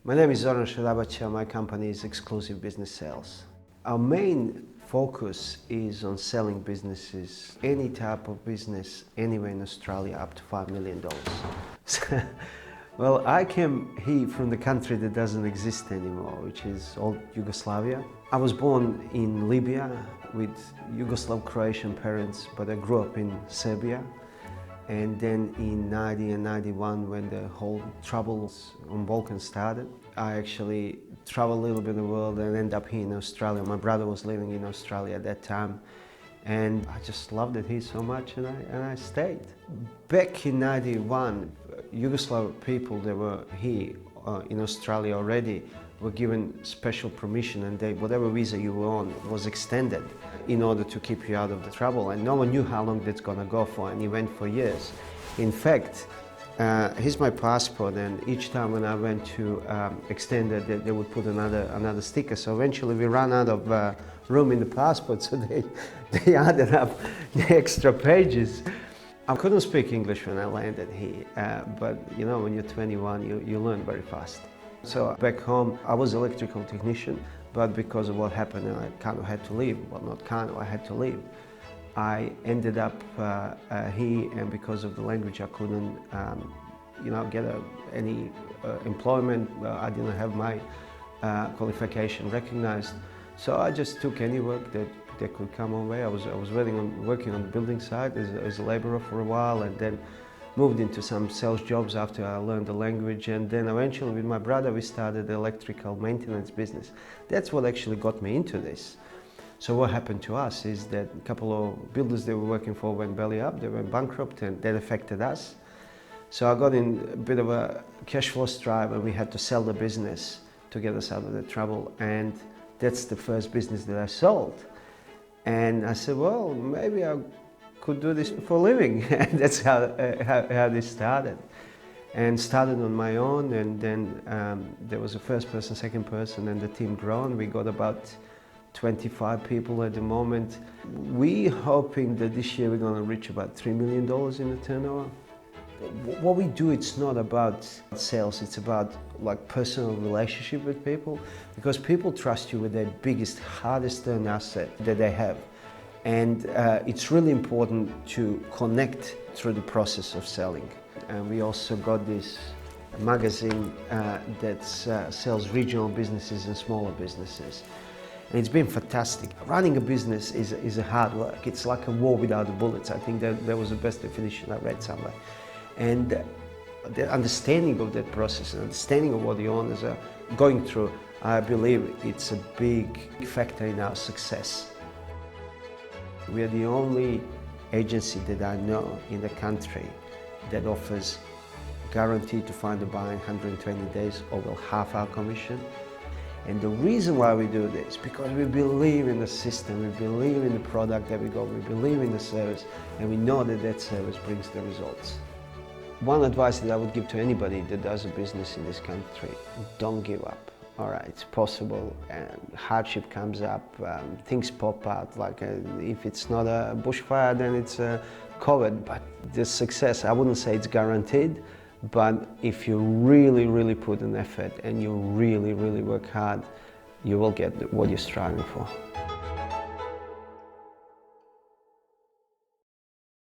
My name is Zoran. Sarabaca. My company is Xcllusive Business Sales. Our main focus is on selling businesses, any type of business, anywhere in Australia up to $5 million. Well, I came here from the country that doesn't exist anymore, which is old Yugoslavia. I was born in Libya with Yugoslav Croatian parents, but I grew up in Serbia. And then in 90 and 91, when the whole troubles on Balkan started, I actually traveled a little bit of the world and ended up here in Australia. My brother was living in Australia at that time, and I just loved it here so much, and I stayed. Back in 91, Yugoslav people that were here in Australia already were given special permission, and whatever visa you were on was extended in order to keep you out of the trouble, and no one knew how long that's going to go for, and it went for years. In fact, here's my passport, and each time when I went to extend it, they would put another sticker. So eventually we ran out of room in the passport, so they added up the extra pages. I couldn't speak English when I landed here, but you know, when you're 21, you learn very fast. So back home, I was an electrical technician, but because of what happened, I kind of had to leave. Well, not kind of, I had to leave. I ended up here, and because of the language, I couldn't, get any employment. I didn't have my qualification recognized, so I just took any work that could come my way. I was working on the building site as a laborer for a while, and then moved into some sales jobs after I learned the language, and then eventually with my brother we started the electrical maintenance business. That's what actually got me into this. So what happened to us is that a couple of builders they were working for went belly up, they went bankrupt, and that affected us. So I got in a bit of a cash flow strife, and we had to sell the business to get us out of the trouble, and that's the first business that I sold. And I said, well, maybe I could do this for a living. And that's how this started. And started on my own, and then there was a first person, second person, and the team grown. We got about 25 people at the moment. We're hoping that this year we're going to reach about $3 million in the turnover. What we do, it's not about sales, it's about like personal relationship with people, because people trust you with their biggest, hardest earned asset that they have. And it's really important to connect through the process of selling. And we also got this magazine that sells regional businesses and smaller businesses. And it's been fantastic. Running a business is a hard work. It's like a war without bullets. I think that was the best definition I read somewhere. And the understanding of that process and understanding of what the owners are going through, I believe it's a big factor in our success. We are the only agency that I know in the country that offers guaranteed to find a buyer in 120 days or well half our commission. And the reason why we do this, because we believe in the system, we believe in the product that we got, we believe in the service, and we know that that service brings the results. One advice that I would give to anybody that does a business in this country: don't give up. All right, it's possible, and hardship comes up, things pop out, like if it's not a bushfire, then it's a COVID. But the success, I wouldn't say it's guaranteed, but if you really, really put an effort and you really, really work hard, you will get what you're striving for.